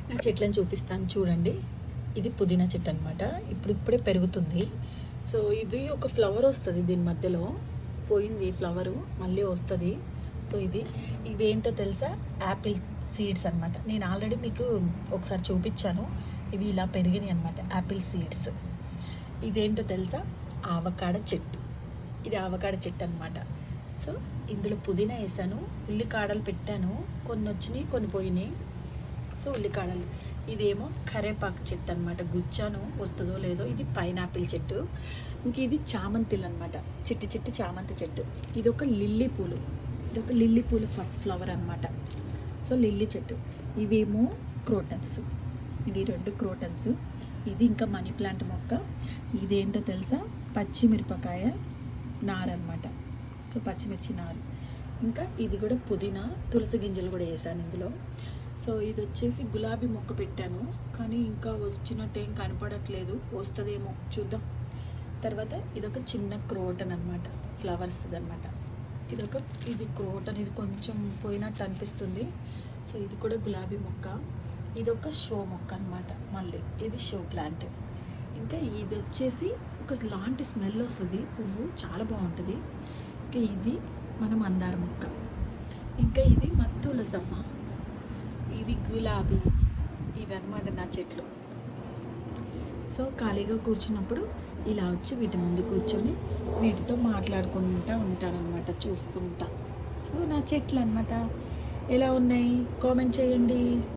నా చెట్లను చూపిస్తాను చూడండి. ఇది పుదీనా చెట్టు అనమాట. ఇప్పుడిప్పుడే పెరుగుతుంది. సో ఇది ఒక ఫ్లవర్ వస్తుంది దీని మధ్యలో. పోయింది ఫ్లవరు, మళ్ళీ వస్తుంది. సో ఇవేంటో తెలుసా? యాపిల్ సీడ్స్ అనమాట. నేను ఆల్రెడీ మీకు ఒకసారి చూపించాను. ఇవి ఇలా పెరిగినాయి అనమాట, యాపిల్ సీడ్స్. ఇదేంటో తెలుసా? ఆవకాడ చెట్టు. ఇది ఆవకాడ చెట్టు అనమాట. సో ఇందులో పుదీనా వేసాను, ఉల్లికాడలు పెట్టాను. కొన్ని వచ్చినాయి, కొన్ని పోయినాయి. సో ఉల్లికాడలు. ఇదేమో కరేపాకు చెట్టు అనమాట. గుచ్చాను, వస్తుందో లేదో. ఇది పైనాపిల్ చెట్టు. ఇంక ఇది చామంతిలు అనమాట, చిట్టి చిట్టి చామంతి చెట్టు. ఇది ఒక లిల్లీ పూలు, ఇది ఒక లిల్లీ పూలు ఫ్లవర్ అనమాట. సో లిల్లీ చెట్టు. ఇవేమో క్రోటన్స్, ఇవి 2 క్రోటన్స్. ఇది ఇంకా మనీ ప్లాంట్ మొక్క. ఇదేంటో తెలుసా? పచ్చిమిరపకాయ నారు అనమాట. సో పచ్చిమిర్చి నారు. ఇంకా ఇది కూడా పుదీనా, తులసి గింజలు కూడా వేసాను ఇందులో. సో ఇది వచ్చేసి గులాబీ మొక్క పెట్టాను, కానీ ఇంకా వచ్చినట్టు ఏం కనపడట్లేదు. వస్తుందేమో చూద్దాం. తర్వాత ఇదొక చిన్న క్రోటన్ అనమాట, ఫ్లవర్స్ అనమాట. ఇది క్రోటన్, ఇది కొంచెం పోయినట్టు అనిపిస్తుంది. సో ఇది కూడా గులాబీ మొక్క. ఇది ఒక షో మొక్క అనమాట. మళ్ళీ ఇది షో ప్లాంట్. ఇంకా ఇది వచ్చేసి ఒక లాంటి స్మెల్ వస్తుంది, పువ్వు చాలా బాగుంటుంది. ఇంకా ఇది మన మందార మొక్క. ఇంకా ఇది మా తులసమ్మ. ఇది గులాబీ. ఇవన్నమాట నా చెట్లు. సో ఖాళీగా కూర్చున్నప్పుడు ఇలా వచ్చి వీటి ముందు కూర్చొని వీటితో మాట్లాడుకుంటూ ఉంటానన్నమాట, చూసుకుంటా. సో నా చెట్లు అనమాట. ఎలా ఉన్నాయి కామెంట్ చేయండి.